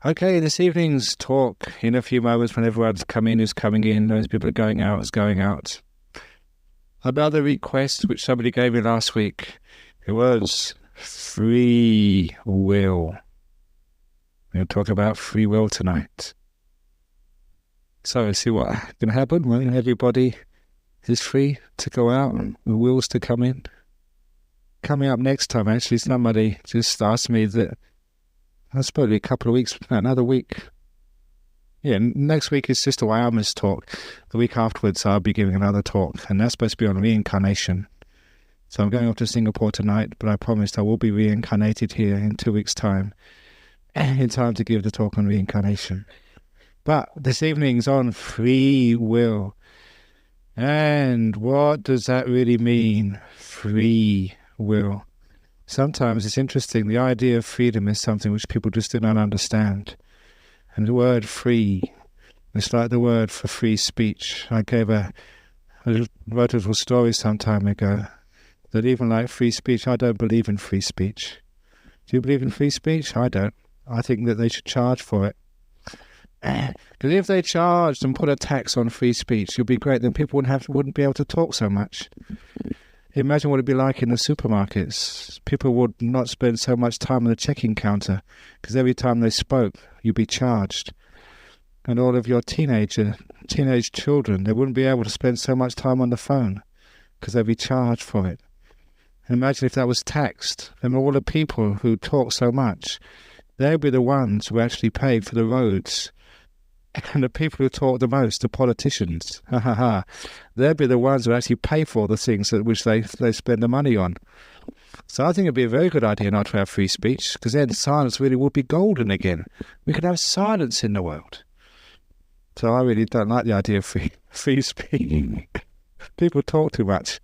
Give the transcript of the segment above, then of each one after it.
Okay, this evening's talk, in a few moments when everyone's coming who's coming in, those people are going out is going out. Another request which somebody gave me last week, it was free will. We'll talk about free will tonight. So see what's going to happen when everybody is free to go out and the wills to come in. Coming up next time, actually, somebody just asked me that, I suppose a couple of weeks, another week. Yeah, next week is Sister Wyama's talk. The week afterwards, I'll be giving another talk, and that's supposed to be on reincarnation. So I'm going off to Singapore tonight, but I promised I will be reincarnated here in 2 weeks' time, in time to give the talk on reincarnation. But this evening's on free will. And what does that really mean, free will? Sometimes it's interesting, the idea of freedom is something which people just do not understand. And the word free, it's like the word for free speech. I wrote a little story some time ago, that even like free speech, I don't believe in free speech. Do you believe in free speech? I don't. I think that they should charge for it. Because if they charged and put a tax on free speech, it'd be great, then people wouldn't be able to talk so much. Imagine what it'd be like in the supermarkets. People would not spend so much time on the checking counter, because every time they spoke, you'd be charged. And all of your teenage children, they wouldn't be able to spend so much time on the phone, because they'd be charged for it. Imagine if that was taxed, then all the people who talk so much, they'd be the ones who actually paid for the roads. And the people who talk the most, the politicians, they'd be the ones who actually pay for the things which they spend the money on. So I think it'd be a very good idea not to have free speech, because then silence really would be golden again. We could have silence in the world. So I really don't like the idea of free speech. People talk too much.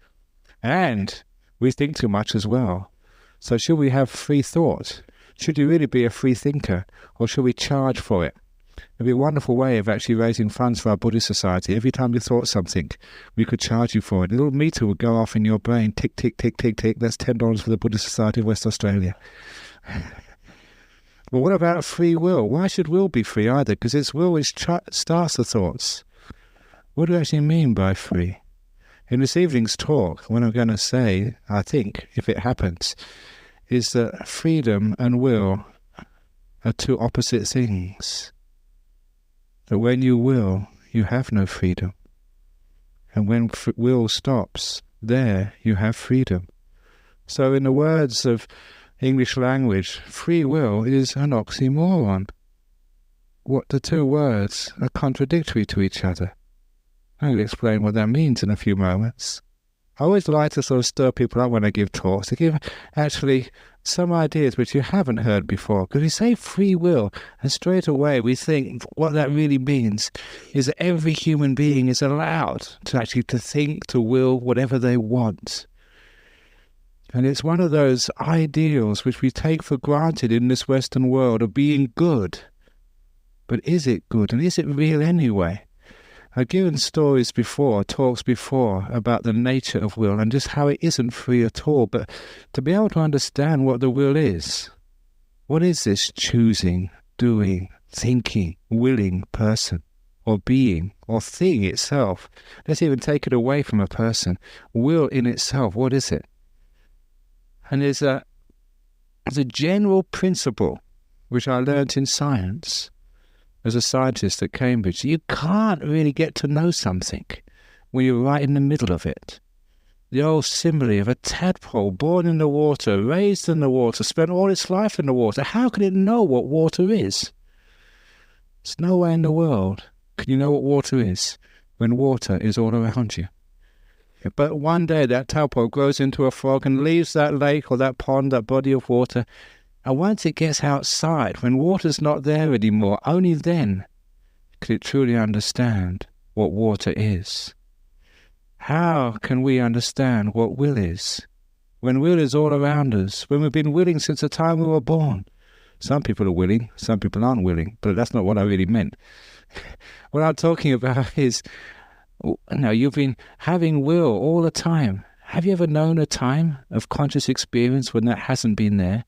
And we think too much as well. So should we have free thought? Should you really be a free thinker? Or should we charge for it? It'd be a wonderful way of actually raising funds for our Buddhist society. Every time you thought something, we could charge you for it. A little meter would go off in your brain. Tick, tick, tick, tick, tick. That's $10 for the Buddhist Society of West Australia. But what about free will? Why should will be free either? Because it's will which starts the thoughts. What do you actually mean by free? In this evening's talk, what I'm going to say, I think, if it happens, is that freedom and will are two opposite things. That when you will, you have no freedom. And when will stops, there you have freedom. So in the words of English language, free will is an oxymoron. What the two words are contradictory to each other. I'll explain what that means in a few moments. I always like to sort of stir people up when I give talks, to give actually some ideas which you haven't heard before. Because we say free will, and straight away we think what that really means is that every human being is allowed to think, to will whatever they want. And it's one of those ideals which we take for granted in this Western world of being good. But is it good? And is it real anyway? I've given stories before, talks before, about the nature of will and just how it isn't free at all. But to be able to understand what the will is, what is this choosing, doing, thinking, willing person, or being, or thing itself? Let's even take it away from a person. Will in itself, what is it? And there's a general principle which I learnt in science as a scientist at Cambridge. You can't really get to know something when you're right in the middle of it. The old simile of a tadpole born in the water, raised in the water, spent all its life in the water. How can it know what water is? There's no way in the world can you know what water is when water is all around you. But one day that tadpole grows into a frog and leaves that lake or that pond, that body of water. And once it gets outside, when water's not there anymore, only then can it truly understand what water is. How can we understand what will is? When will is all around us, when we've been willing since the time we were born. Some people are willing, some people aren't willing, but that's not what I really meant. What I'm talking about is, you've been having will all the time. Have you ever known a time of conscious experience when that hasn't been there?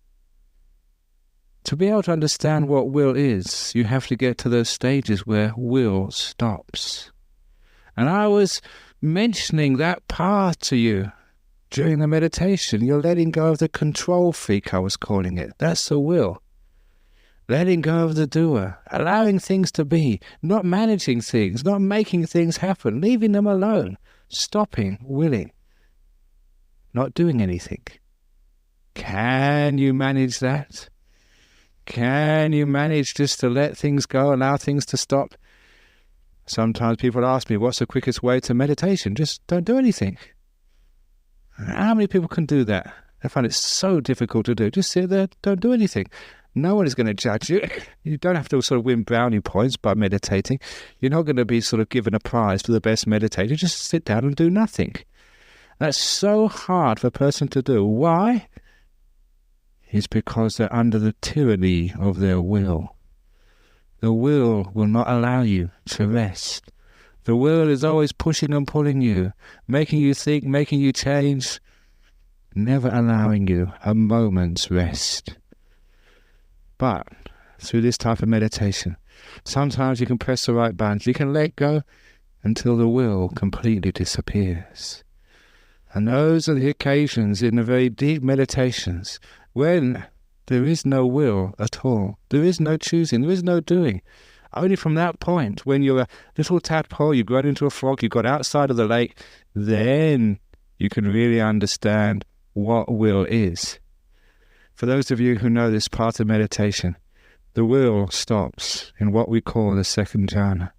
To be able to understand what will is, you have to get to those stages where will stops. And I was mentioning that part to you during the meditation. You're letting go of the control freak, I was calling it. That's the will. Letting go of the doer, allowing things to be, not managing things, not making things happen, leaving them alone, stopping, willing, not doing anything. Can you manage that? Can you manage just to let things go, allow things to stop? Sometimes people ask me, what's the quickest way to meditation? Just don't do anything. How many people can do that? I find it so difficult to do. Just sit there, don't do anything. No one is going to judge you. You don't have to sort of win brownie points by meditating. You're not going to be sort of given a prize for the best meditator. Just sit down and do nothing. That's so hard for a person to do. Why? It's because they're under the tyranny of their will. The will not allow you to rest. The will is always pushing and pulling you, making you think, making you change, never allowing you a moment's rest. But through this type of meditation, sometimes you can press the right buttons. You can let go until the will completely disappears. And those are the occasions in the very deep meditations when there is no will at all. There is no choosing. There is no doing. Only from that point, when you're a little tadpole, you've grown into a frog, you've got outside of the lake, then you can really understand what will is. For those of you who know this part of meditation, the will stops in what we call the second jhana.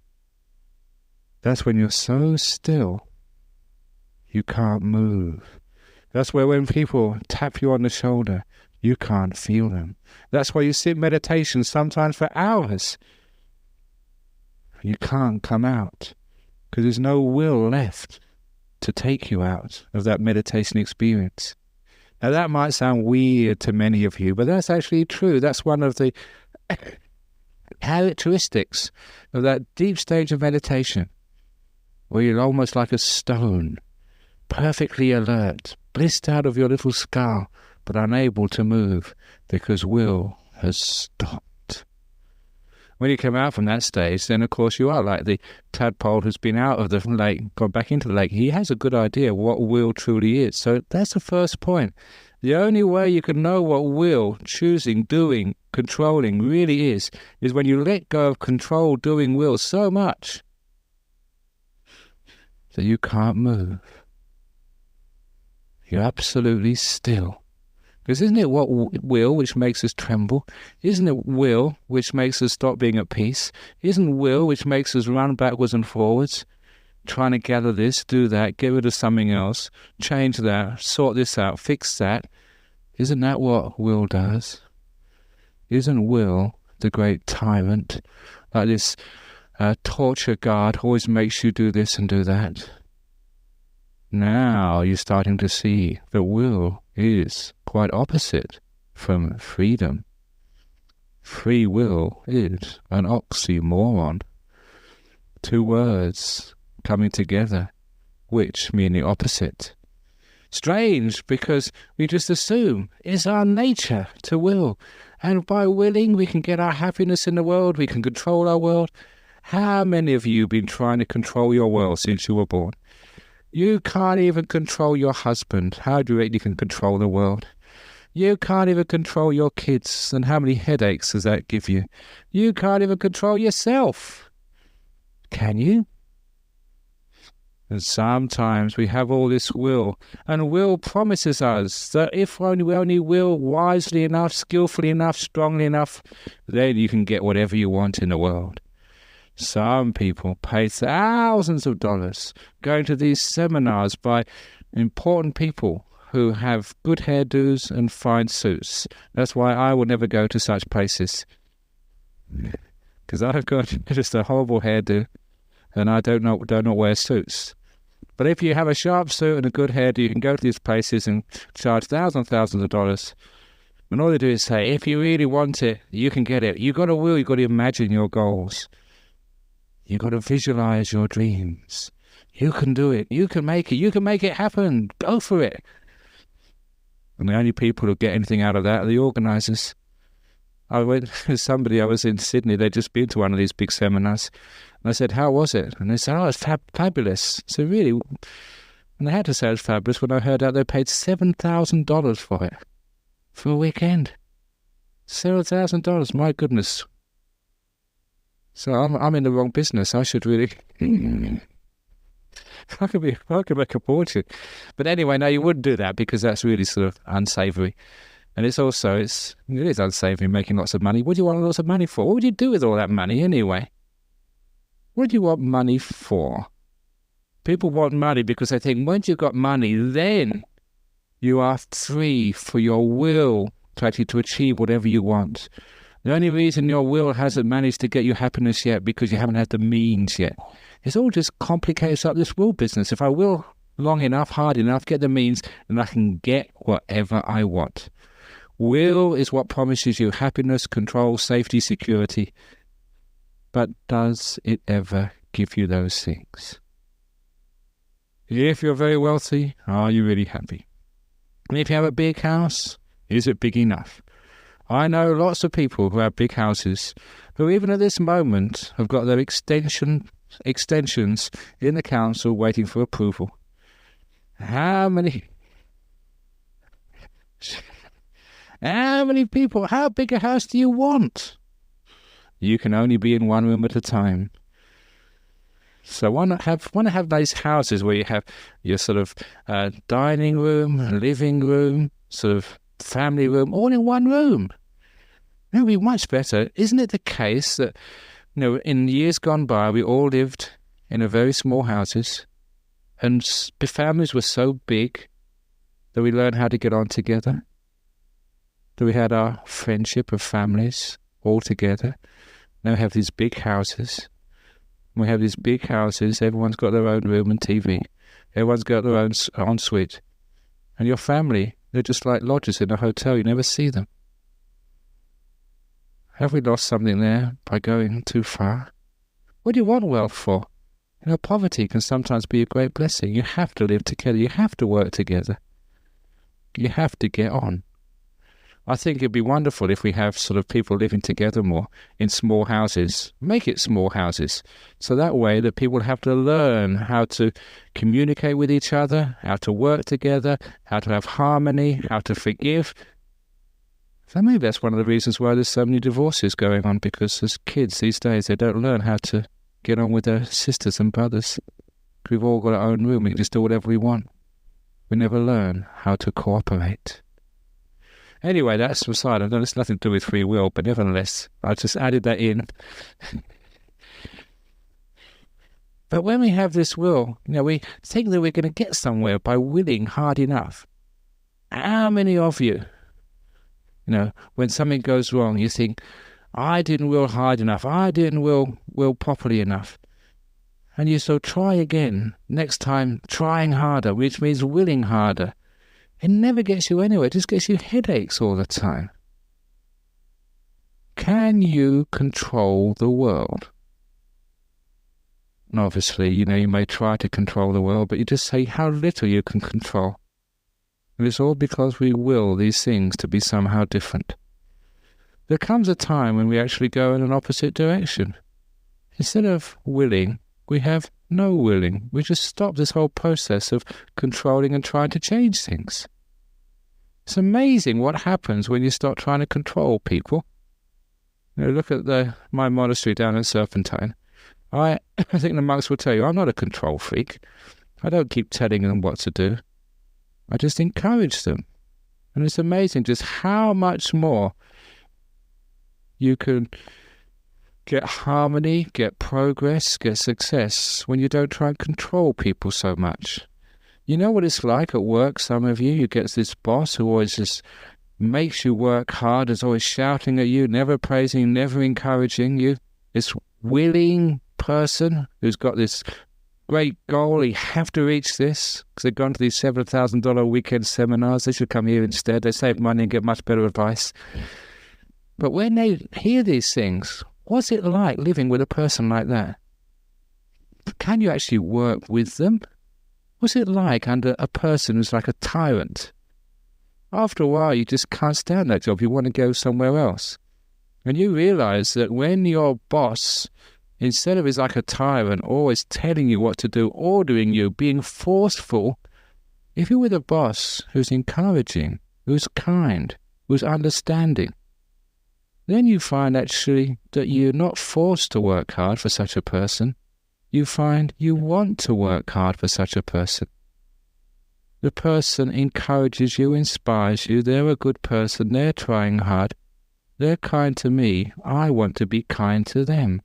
That's when you're so still, you can't move. That's where when people tap you on the shoulder, you can't feel them. That's why you sit in meditation sometimes for hours. You can't come out because there's no will left to take you out of that meditation experience. Now that might sound weird to many of you, but that's actually true. That's one of the characteristics of that deep stage of meditation, where you're almost like a stone, perfectly alert, blissed out of your little skull, but unable to move because will has stopped. When you come out from that stage, then of course you are like the tadpole who's been out of the lake, gone back into the lake. He has a good idea what will truly is. So that's the first point. The only way you can know what will, choosing, doing, controlling really is when you let go of control, doing, will so much that you can't move. You're absolutely still. Because isn't it what will which makes us tremble? Isn't it will which makes us stop being at peace? Isn't will which makes us run backwards and forwards, trying to gather this, do that, get rid of something else, change that, sort this out, fix that? Isn't that what will does? Isn't will the great tyrant, like this torture guard, always makes you do this and do that? Now you're starting to see that will is quite opposite from freedom. Free will is an oxymoron. Two words coming together, which mean the opposite. Strange, because we just assume it's our nature to will. And by willing, we can get our happiness in the world, we can control our world. How many of you have been trying to control your world since you were born? You can't even control your husband. How do you reckon you can control the world? You can't even control your kids, and how many headaches does that give you? You can't even control yourself. Can you? And sometimes we have all this will, and will promises us that if we only will wisely enough, skillfully enough, strongly enough, then you can get whatever you want in the world. Some people pay thousands of dollars going to these seminars by important people who have good hairdos and fine suits. That's why I will never go to such places. Because I've got just a horrible hairdo and I don't not wear suits. But if you have a sharp suit and a good hairdo, you can go to these places and charge thousands of dollars. And all they do is say, if you really want it, you can get it. You've got to will, you've got to imagine your goals. You've got to visualize your dreams. You can do it. You can make it. You can make it happen. Go for it. And the only people who get anything out of that are the organizers. I went with somebody, I was in Sydney, they'd just been to one of these big seminars. And I said, how was it? And they said, oh, it's fabulous. So really, and I had to say it was fabulous when I heard out they paid $7,000 for it, for a weekend. $7,000, my goodness. So I'm in the wrong business. I should really... I could make a fortune. But anyway, no, you wouldn't do that because that's really sort of unsavoury. And it is unsavoury making lots of money. What do you want lots of money for? What would you do with all that money anyway? What do you want money for? People want money because they think once you've got money, then you are free for your will to achieve whatever you want. The only reason your will hasn't managed to get you happiness yet because you haven't had the means yet. It's all just complicates up this will business. If I will long enough, hard enough, get the means, then I can get whatever I want. Will is what promises you happiness, control, safety, security. But does it ever give you those things? If you're very wealthy, are you really happy? And if you have a big house, is it big enough? I know lots of people who have big houses who even at this moment have got their extensions in the council waiting for approval. How many people, how big a house do you want? You can only be in one room at a time. So why not have nice houses where you have your sort of dining room, living room, sort of family room, all in one room? It would be much better. Isn't it the case that, in years gone by, we all lived in a very small houses, and the families were so big that we learned how to get on together, that we had our friendship of families all together. Now we have these big houses. We have these big houses, everyone's got their own room and TV. Everyone's got their own ensuite. And your family, they're just like lodgers in a hotel, you never see them. Have we lost something there by going too far? What do you want wealth for? Poverty can sometimes be a great blessing. You have to live together. You have to work together. You have to get on. I think it'd be wonderful if we have sort of people living together more in small houses. Make it small houses. So that way that people have to learn how to communicate with each other, how to work together, how to have harmony, how to forgive. So maybe that's one of the reasons why there's so many divorces going on, because as kids these days, they don't learn how to get on with their sisters and brothers. We've all got our own room. We can just do whatever we want. We never learn how to cooperate. Anyway, that's aside. I know it's nothing to do with free will, but nevertheless, I just added that in. But when we have this will, we think that we're going to get somewhere by willing hard enough. How many of you, when something goes wrong, you think, I didn't will hard enough, I didn't will properly enough. And you so try again, next time trying harder, which means willing harder. It never gets you anywhere, it just gets you headaches all the time. Can you control the world? And obviously, you may try to control the world, but you just say how little you can control. And it's all because we will these things to be somehow different. There comes a time when we actually go in an opposite direction. Instead of willing, we have no willing. We just stop this whole process of controlling and trying to change things. It's amazing what happens when you start trying to control people. Look at my monastery down in Serpentine. I think the monks will tell you, I'm not a control freak. I don't keep telling them what to do. I just encourage them. And it's amazing just how much more you can get harmony, get progress, get success when you don't try and control people so much. You know what it's like at work, some of you? You get this boss who always just makes you work hard, is always shouting at you, never praising, never encouraging you. This willing person who's got this great goal, you have to reach this, because they've gone to these $7,000 weekend seminars. They should come here instead. They save money and get much better advice. But when they hear these things, what's it like living with a person like that? Can you actually work with them? What's it like under a person who's like a tyrant? After a while, you just can't stand that job. You want to go somewhere else. And you realize that when your boss, instead of is like a tyrant, always telling you what to do, ordering you, being forceful, if you're with a boss who's encouraging, who's kind, who's understanding, then you find actually that you're not forced to work hard for such a person. You find you want to work hard for such a person. The person encourages you, inspires you, they're a good person, they're trying hard, they're kind to me, I want to be kind to them.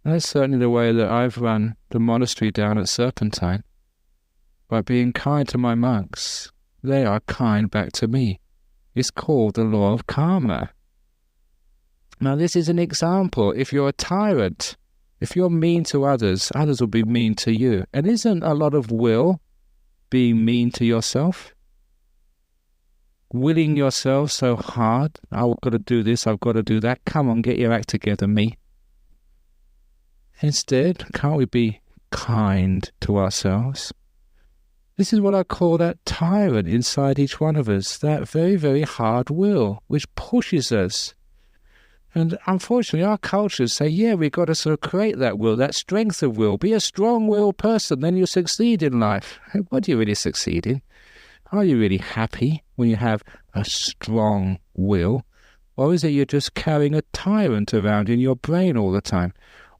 And that's certainly the way that I've run the monastery down at Serpentine. By being kind to my monks, they are kind back to me. It's called the law of karma. Now this is an example. If you're a tyrant, if you're mean to others, others will be mean to you. And isn't a lot of will being mean to yourself? Willing yourself so hard, I've got to do this, I've got to do that, come on, get your act together, me. Instead, can't we be kind to ourselves? This is what I call that tyrant inside each one of us, that very, very hard will, which pushes us. And unfortunately, our cultures say, yeah, we've got to sort of create that will, that strength of will. Be a strong-willed person, then you'll succeed in life. What do you really succeed in? Are you really happy when you have a strong will? Or is it you're just carrying a tyrant around in your brain all the time?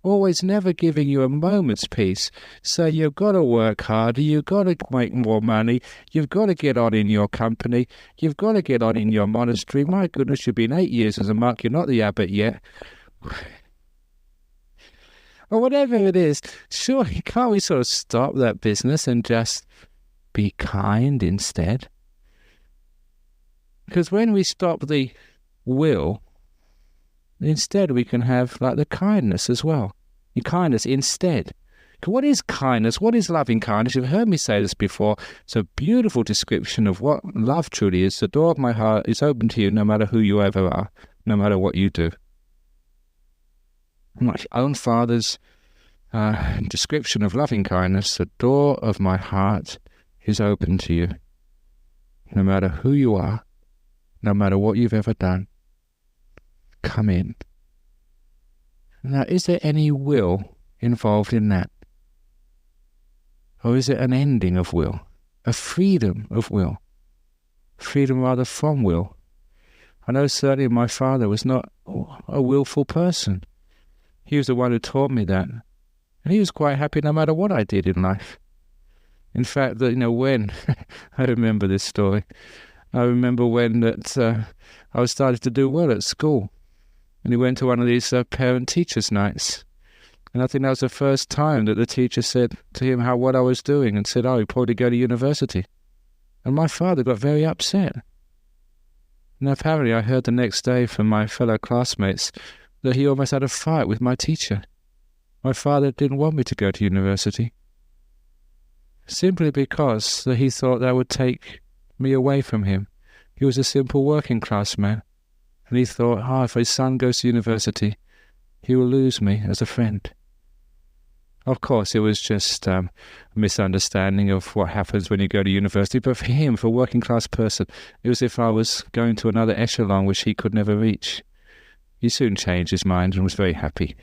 Always never giving you a moment's peace. So you've got to work harder, you've got to make more money, you've got to get on in your company, you've got to get on in your monastery. My goodness, you've been 8 years as a monk, you're not the abbot yet. Or whatever it is, surely can't we sort of stop that business and just be kind instead? Because when we stop the will, instead we can have like the kindness as well. The kindness instead. What is kindness? What is loving kindness? You've heard me say this before. It's a beautiful description of what love truly is. The door of my heart is open to you no matter who you ever are, no matter what you do. My own father's description of loving kindness, the door of my heart is open to you. No matter who you are, no matter what you've ever done, come in. Now, is there any will involved in that? Or is it an ending of will? A freedom of will? Freedom rather from will? I know certainly my father was not a willful person. He was the one who taught me that. And he was quite happy no matter what I did in life. In fact, when, I remember this story, I remember when I was starting to do well at school. And he went to one of these parent-teachers nights. And I think that was the first time that the teacher said to him what I was doing and said, you probably go to university. And my father got very upset. And apparently I heard the next day from my fellow classmates that he almost had a fight with my teacher. My father didn't want me to go to university. Simply because that he thought that would take me away from him. He was a simple working class man. And he thought, if his son goes to university, he will lose me as a friend. Of course, it was just a misunderstanding of what happens when you go to university. But for him, for a working class person, it was as if I was going to another echelon which he could never reach. He soon changed his mind and was very happy.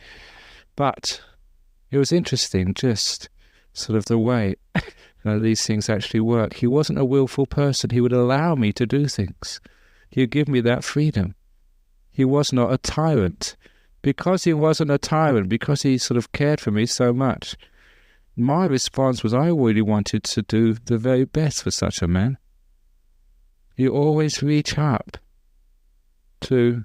But it was interesting, just sort of the way these things actually work. He wasn't a willful person. He would allow me to do things. He would give me that freedom. He was not a tyrant. Because he wasn't a tyrant, because he sort of cared for me so much, my response was I really wanted to do the very best for such a man. You always reach up to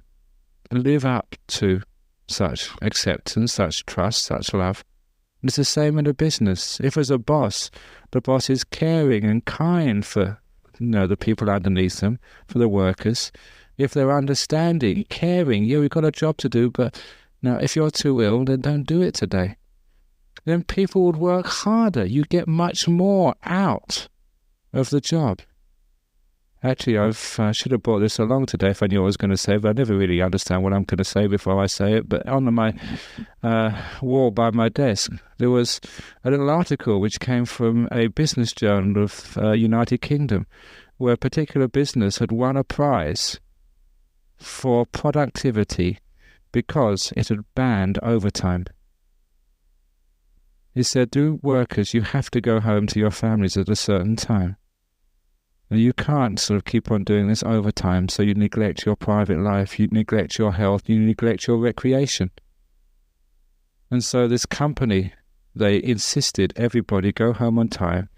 live up to such acceptance, such trust, such love. And it's the same in a business. If as a boss, the boss is caring and kind for the people underneath them, for the workers. If they're understanding, caring, we've got a job to do, but now if you're too ill, then don't do it today. Then people would work harder. You get much more out of the job. Actually, I should have brought this along today if I knew what I was going to say, but I never really understand what I'm going to say before I say it. But on my wall by my desk, there was a little article which came from a business journal of United Kingdom, where a particular business had won a prize for productivity because it had banned overtime. He said, "Do workers, you have to go home to your families at a certain time. And you can't sort of keep on doing this overtime, so you neglect your private life, you neglect your health, you neglect your recreation." And so this company, they insisted everybody go home on time,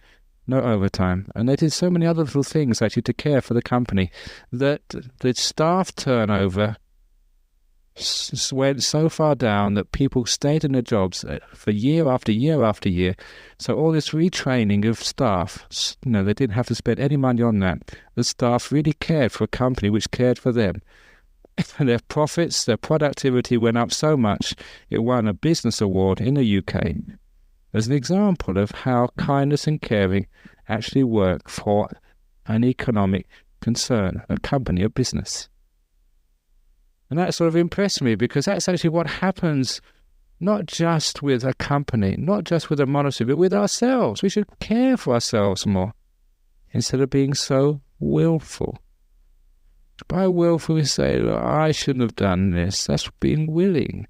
no overtime. And they did so many other little things actually to care for the company that the staff turnover went so far down that people stayed in their jobs for year after year after year. So all this retraining of staff, they didn't have to spend any money on that. The staff really cared for a company which cared for them. And their profits, their productivity went up so much, it won a business award in the UK as an example of how kindness and caring actually work for an economic concern, a company, a business. And that sort of impressed me, because that's actually what happens not just with a company, not just with a monastery, but with ourselves. We should care for ourselves more instead of being so willful. By willful, we say, "Look, I shouldn't have done this." That's being willing.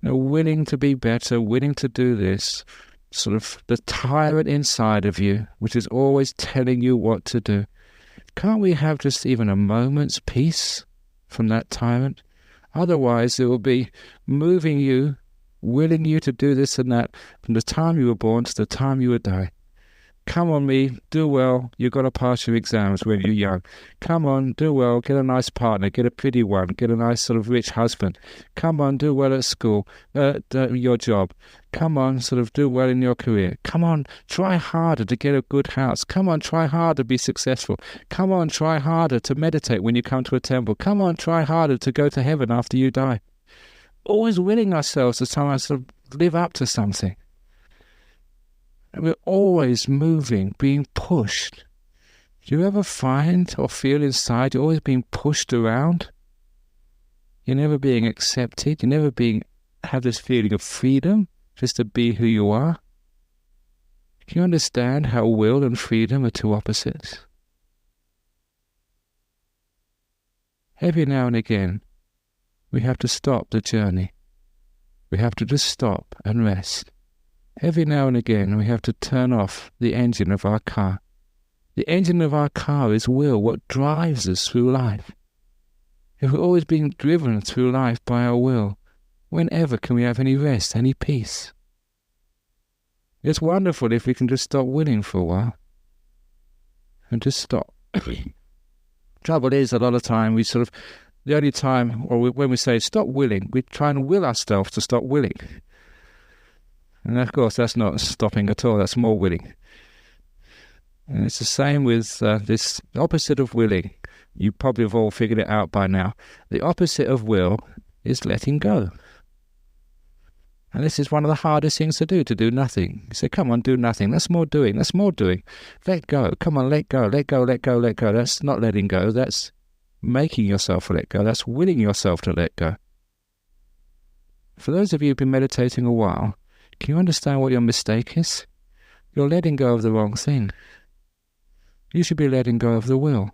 Willing to be better, willing to do this. Sort of the tyrant inside of you, which is always telling you what to do. Can't we have just even a moment's peace from that tyrant? Otherwise, it will be moving you, willing you to do this and that from the time you were born to the time you would die. Come on, me, do well, you've got to pass your exams when you're young. Come on, do well, get a nice partner, get a pretty one, get a nice sort of rich husband. Come on, do well at school, your job. Come on, sort of do well in your career. Come on, try harder to get a good house. Come on, try harder to be successful. Come on, try harder to meditate when you come to a temple. Come on, try harder to go to heaven after you die. Always willing ourselves to sometimes sort of live up to something. And we're always moving, being pushed. Do you ever find or feel inside you're always being pushed around? You're never being accepted. You're never have this feeling of freedom just to be who you are. Can you understand how will and freedom are two opposites? Every now and again, we have to stop the journey. We have to just stop and rest. Every now and again, we have to turn off the engine of our car. The engine of our car is will, what drives us through life. If we're always being driven through life by our will, whenever can we have any rest, any peace? It's wonderful if we can just stop willing for a while and just stop. Trouble is, a lot of time we sort of, the only time, or when we say stop willing, we try and will ourselves to stop willing. And of course, that's not stopping at all, that's more willing. And it's the same with this opposite of willing. You probably have all figured it out by now. The opposite of will is letting go. And this is one of the hardest things to do nothing. You say, come on, do nothing. That's more doing, that's more doing. Let go, come on, let go, let go, let go, let go. That's not letting go, that's making yourself let go. That's willing yourself to let go. For those of you who've been meditating a while, can you understand what your mistake is? You're letting go of the wrong thing. You should be letting go of the will.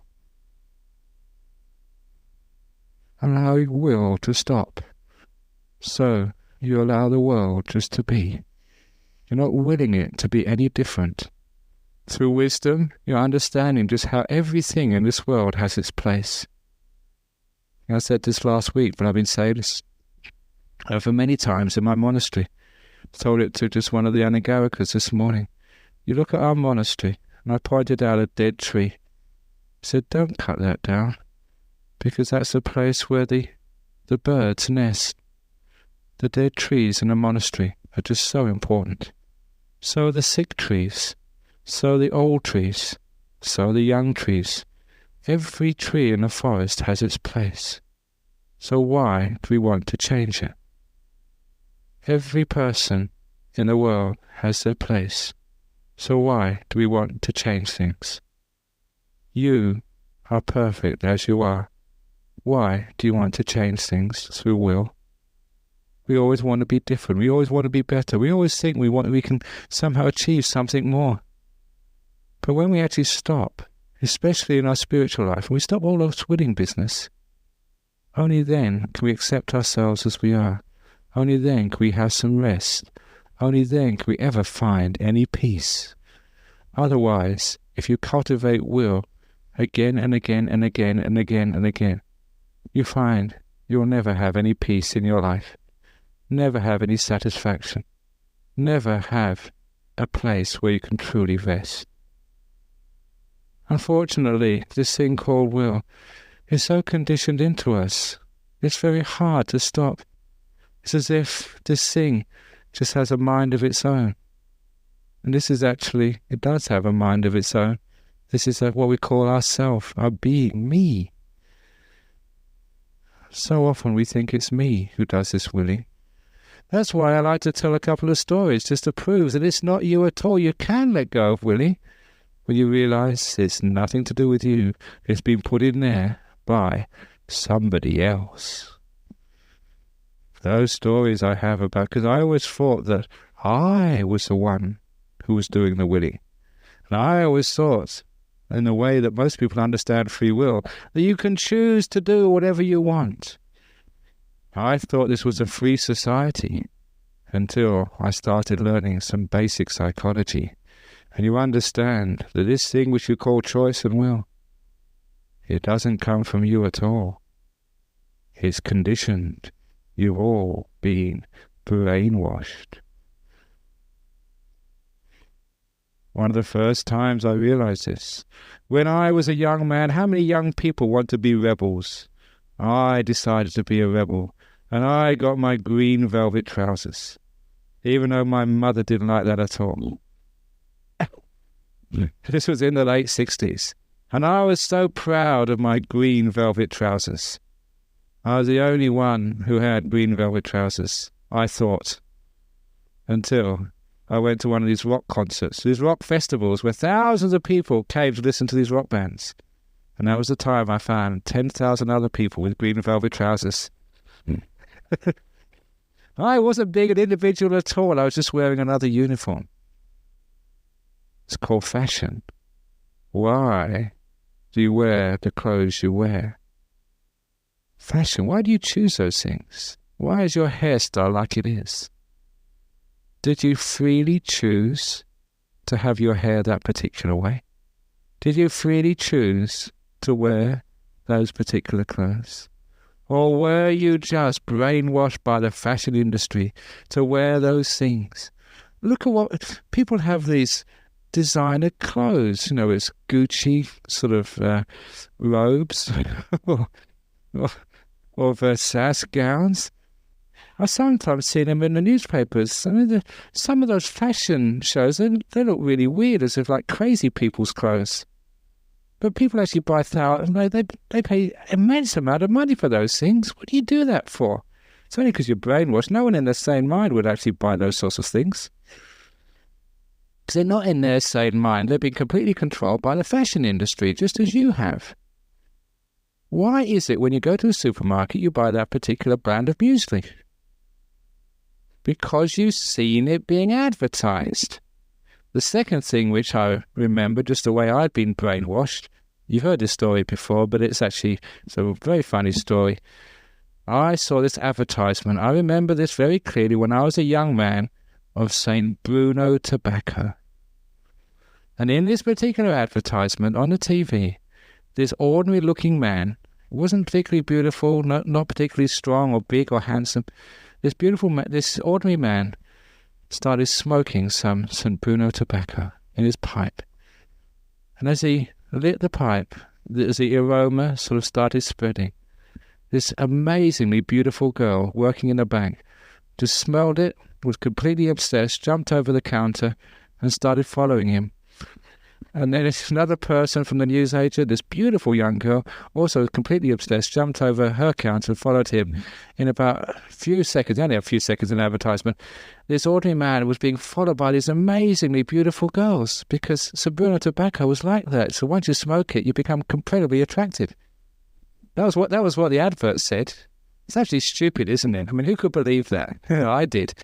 Allowing will to stop. So you allow the world just to be. You're not willing it to be any different. Through wisdom, you're understanding just how everything in this world has its place. I said this last week, but I've been saying this for many times in my monastery. I told it to just one of the Anagarikas this morning. You look at our monastery, and I pointed out a dead tree. I said, don't cut that down, because that's the place where the birds nest. The dead trees in a monastery are just so important. So are the sick trees, so are the old trees, so are the young trees. Every tree in the forest has its place. So why do we want to change it? Every person in the world has their place. So why do we want to change things? You are perfect as you are. Why do you want to change things through will? We always want to be different. We always want to be better. We always think we can somehow achieve something more. But when we actually stop, especially in our spiritual life, when we stop all our winning business, Only then can we accept ourselves as we are. Only then can we have some rest. Only then can we ever find any peace. Otherwise, if you cultivate will again and again and again and again and again, you find you'll never have any peace in your life, never have any satisfaction, never have a place where you can truly rest. Unfortunately, this thing called will is so conditioned into us, it's very hard to stop. It's as if this thing just has a mind of its own. And this is actually, it does have a mind of its own. This is what we call ourself, our being, me. So often we think it's me who does this willing. That's why I like to tell a couple of stories, just to prove that it's not you at all. You can let go of willing when you realize it's nothing to do with you. It's been put in there by somebody else. Those stories I have about, because I always thought that I was the one who was doing the willing. And I always thought, in the way that most people understand free will, that you can choose to do whatever you want. I thought this was a free society until I started learning some basic psychology. And you understand that this thing which you call choice and will, it doesn't come from you at all. It's conditioned. You've all been brainwashed. One of the first times I realized this, when I was a young man, how many young people want to be rebels? I decided to be a rebel, and I got my green velvet trousers, even though my mother didn't like that at all. This was in the late 60s, and I was so proud of my green velvet trousers. I was the only one who had green velvet trousers, I thought, until I went to one of these rock concerts, these rock festivals where thousands of people came to listen to these rock bands. And that was the time I found 10,000 other people with green velvet trousers. I wasn't being an individual at all. I was just wearing another uniform. It's called fashion. Why do you wear the clothes you wear? Fashion. Why do you choose those things? Why is your hairstyle like it is? Did you freely choose to have your hair that particular way? Did you freely choose to wear those particular clothes? Or were you just brainwashed by the fashion industry to wear those things? Look at what people have, these designer clothes. You know, it's Gucci sort of robes or Versace gowns. I sometimes see them in the newspapers. I mean, some of those fashion shows, they look really weird, as if like crazy people's clothes. But people actually buy thousands. They pay immense amount of money for those things. What do you do that for? It's only because you're brainwashed. No one in their sane mind would actually buy those sorts of things. Because they're not in their sane mind. They've been completely controlled by the fashion industry, just as you have. Why is it when you go to a supermarket you buy that particular brand of muesli? Because you've seen it being advertised. The second thing which I remember, just the way I'd been brainwashed, you've heard this story before, but it's a very funny story. I saw this advertisement. I remember this very clearly when I was a young man, of St. Bruno tobacco. And in this particular advertisement on the TV, this ordinary looking man, wasn't particularly beautiful, not particularly strong or big or handsome, this ordinary man started smoking some St. Bruno tobacco in his pipe. And as he lit the pipe, as the aroma sort of started spreading, this amazingly beautiful girl working in a bank just smelled it, was completely obsessed, jumped over the counter and started following him. And then another person from the newsagent, this beautiful young girl, also completely obsessed, jumped over her counter and followed him. In about a few seconds, only a few seconds in advertisement, this ordinary man was being followed by these amazingly beautiful girls, because St. Bruno tobacco was like that. So once you smoke it, you become incredibly attractive. That was what the advert said. It's actually stupid, isn't it? I mean, who could believe that? I did.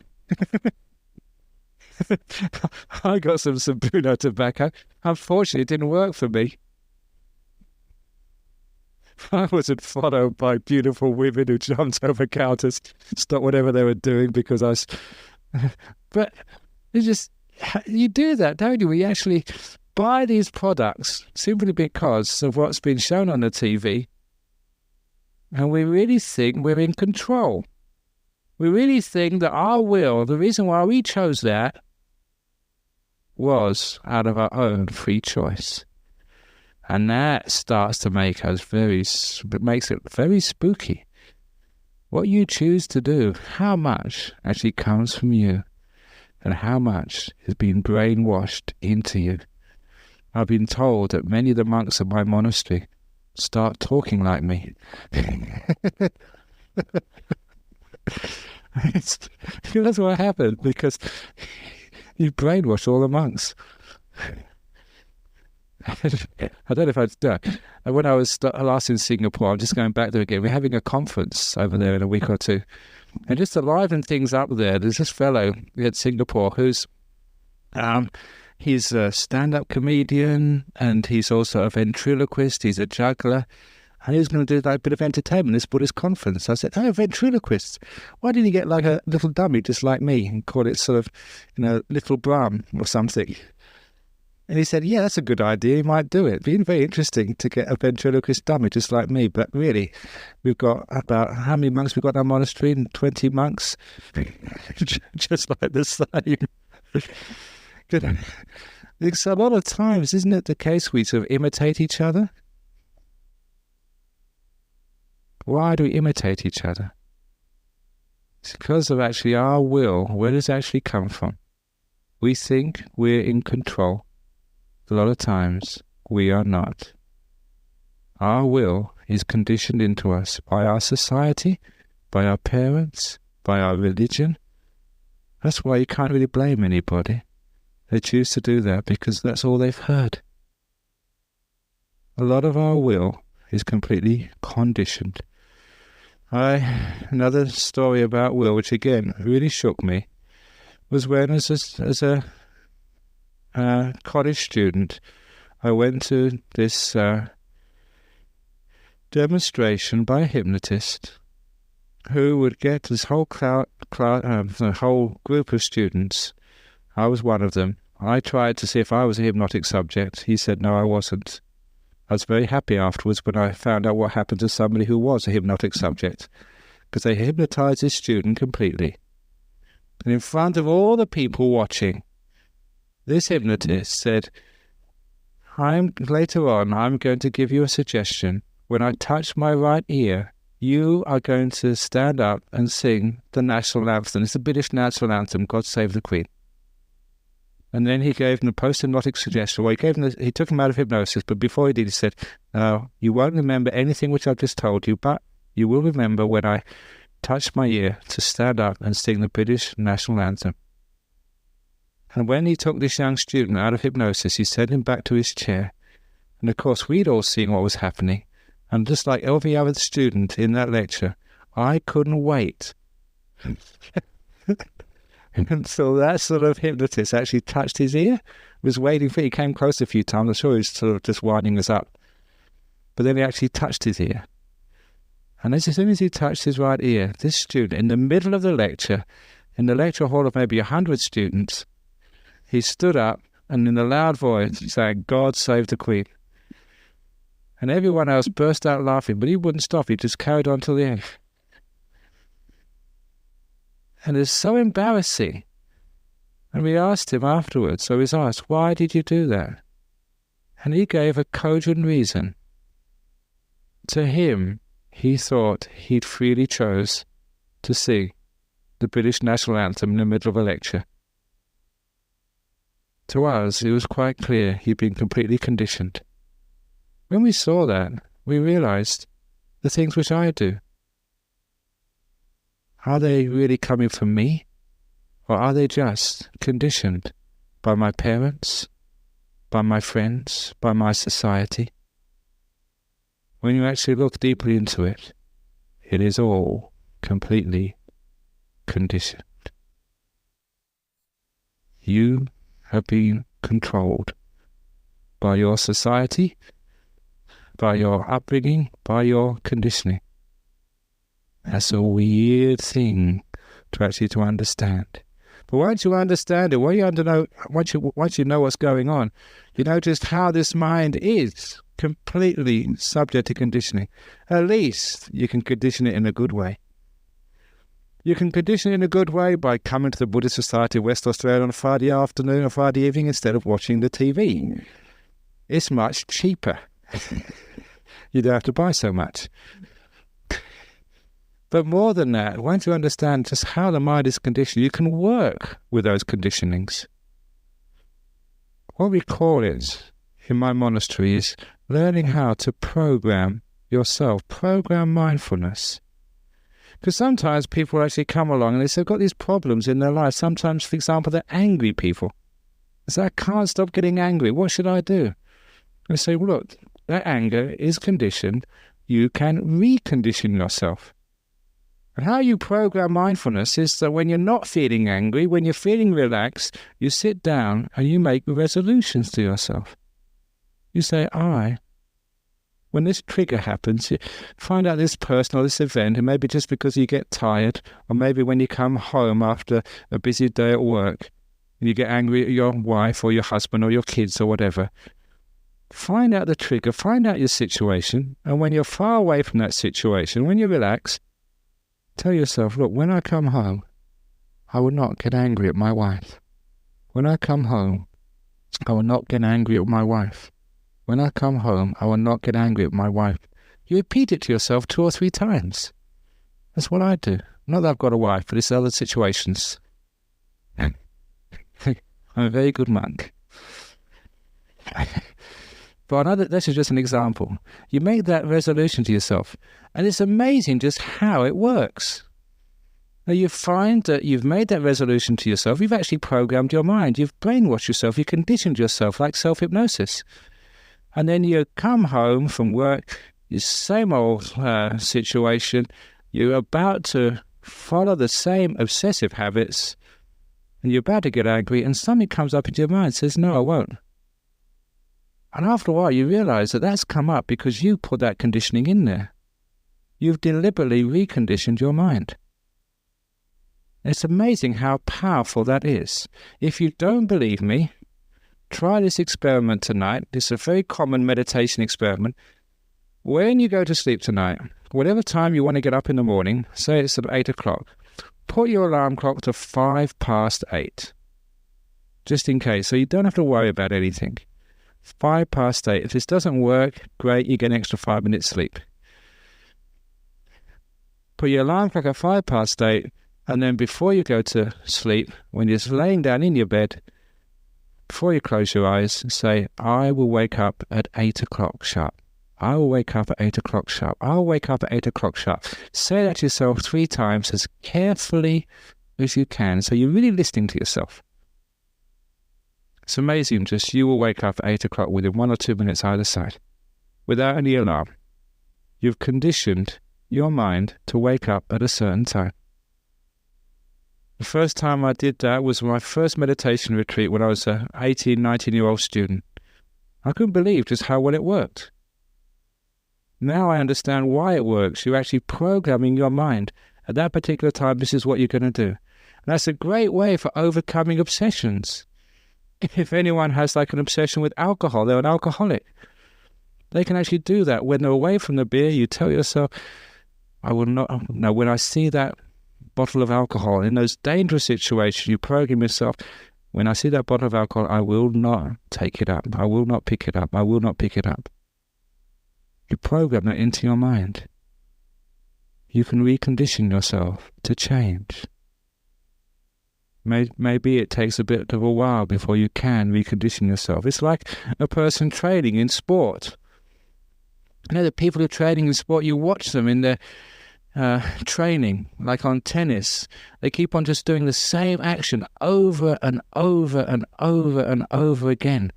I got some Bruno tobacco. Unfortunately, it didn't work for me. I wasn't followed by beautiful women who jumped over counters, stopped whatever they were doing because I was... But it's just, you do that, don't you? We actually buy these products simply because of what's been shown on the TV, and we really think we're in control. We really think that our will, the reason why we chose that, was out of our own free choice. And that starts to make us makes it very spooky. What you choose to do, how much actually comes from you, and how much is being brainwashed into you. I've been told that many of the monks of my monastery start talking like me. That's what happened, because you brainwash all the monks. I don't know if I'd done. When I was last in Singapore, I'm just going back there again. We're having a conference over there in a week or two. And just to liven things up there, there's this fellow at Singapore who's, he's a stand-up comedian, and he's also a ventriloquist, he's a juggler. And he was going to do like a bit of entertainment this Buddhist conference. I said, oh, ventriloquist. Why didn't he get like a little dummy just like me and call it sort of, Little Brahm or something? And he said, yeah, that's a good idea. He might do it. It'd be very interesting to get a ventriloquist dummy just like me. But really, we've got about, how many monks we've got in our monastery? 20 monks. Just like the same. Because a lot of times, isn't it the case we sort of imitate each other? Why do we imitate each other? It's because of actually our will. Where does it actually come from? We think we're in control. A lot of times, we are not. Our will is conditioned into us by our society, by our parents, by our religion. That's why you can't really blame anybody. They choose to do that because that's all they've heard. A lot of our will is completely conditioned. Another story about will, which again really shook me, was when as a college student, I went to this demonstration by a hypnotist who would get this whole the whole group of students. I was one of them. I tried to see if I was a hypnotic subject. He said no, I wasn't. I was very happy afterwards when I found out what happened to somebody who was a hypnotic subject, because they hypnotized this student completely. And in front of all the people watching, this hypnotist said, later on, I'm going to give you a suggestion. When I touch my right ear, you are going to stand up and sing the national anthem. It's the British national anthem, God Save the Queen. And then he gave them a post-hypnotic suggestion. Well, he took him out of hypnosis, but before he did, he said, you won't remember anything which I've just told you, but you will remember when I touch my ear to stand up and sing the British national anthem. And when he took this young student out of hypnosis, he sent him back to his chair. And of course, we'd all seen what was happening. And just like every other student in that lecture, I couldn't wait until that sort of hypnotist actually touched his ear. Was waiting for it. He came close a few times. I'm sure he was sort of just winding us up. But then he actually touched his ear. And as soon as he touched his right ear, this student, in the middle of the lecture, in the lecture hall of maybe 100 students, he stood up and in a loud voice saying, God Save the Queen. And everyone else burst out laughing, but he wouldn't stop. He just carried on till the end. And it's so embarrassing. And we asked him afterwards, so he was asked, why did you do that? And he gave a cogent reason. To him, he thought he'd freely chose to sing the British national anthem in the middle of a lecture. To us, it was quite clear he'd been completely conditioned. When we saw that, we realized the things which I do. Are they really coming from me? Or are they just conditioned by my parents, by my friends, by my society? When you actually look deeply into it, it is all completely conditioned. You have been controlled by your society, by your upbringing, by your conditioning. That's a weird thing to understand. But once you understand it, once you know what's going on, you know just how this mind is completely subject to conditioning. At least you can condition it in a good way. You can condition it in a good way by coming to the Buddhist Society of West Australia on a Friday afternoon or Friday evening instead of watching the TV. It's much cheaper. You don't have to buy so much. But more than that, once you understand just how the mind is conditioned, you can work with those conditionings. What we call it in my monastery is learning how to program yourself, program mindfulness. Because sometimes people actually come along and they say, I've got these problems in their life. Sometimes, for example, they're angry people. They say, I can't stop getting angry. What should I do? I say, well, look, that anger is conditioned. You can recondition yourself. And how you program mindfulness is that when you're not feeling angry, when you're feeling relaxed, you sit down and you make resolutions to yourself. You say, when this trigger happens, you find out this person or this event, and maybe just because you get tired, or maybe when you come home after a busy day at work, and you get angry at your wife or your husband or your kids or whatever, find out the trigger, find out your situation, and when you're far away from that situation, when you relax, tell yourself, look, when I come home, I will not get angry at my wife. When I come home, I will not get angry at my wife. When I come home, I will not get angry at my wife. You repeat it to yourself 2 or 3 times. That's what I do. Not that I've got a wife, but it's other situations. I'm a very good monk. But this is just an example. You make that resolution to yourself, and it's amazing just how it works. Now you find that you've made that resolution to yourself, you've actually programmed your mind, you've brainwashed yourself, you've conditioned yourself like self-hypnosis. And then you come home from work, the same old situation, you're about to follow the same obsessive habits, and you're about to get angry, and something comes up into your mind and says, no, I won't. And after a while, you realize that that's come up because you put that conditioning in there. You've deliberately reconditioned your mind. It's amazing how powerful that is. If you don't believe me, try this experiment tonight. This is a very common meditation experiment. When you go to sleep tonight, whatever time you want to get up in the morning, say it's at 8 o'clock, put your alarm clock to 8:05, just in case, so you don't have to worry about anything. 8:05. If this doesn't work, great, you get an extra 5 minutes sleep. Put your alarm clock at 8:05, and then before you go to sleep, when you're just laying down in your bed, before you close your eyes, say, I will wake up at 8 o'clock sharp. I will wake up at 8 o'clock sharp. I will wake up at 8 o'clock sharp. Say that to yourself 3 times as carefully as you can, so you're really listening to yourself. It's amazing, just you will wake up at 8 o'clock within 1 or 2 minutes either side, without any alarm. You've conditioned your mind to wake up at a certain time. The first time I did that was my first meditation retreat when I was an 18, 19-year-old student. I couldn't believe just how well it worked. Now I understand why it works. You're actually programming your mind. At that particular time, this is what you're going to do. And that's a great way for overcoming obsessions. If anyone has like an obsession with alcohol, they're an alcoholic. They can actually do that. When they're away from the beer, you tell yourself, I will not, no, when I see that bottle of alcohol, in those dangerous situations, you program yourself, when I see that bottle of alcohol, I will not take it up. I will not pick it up. I will not pick it up. You program that into your mind. You can recondition yourself to change. Maybe it takes a bit of a while before you can recondition yourself. It's like a person training in sport. You know, the people who are training in sport, you watch them in their training, like on tennis. They keep on just doing the same action over and over and over and over again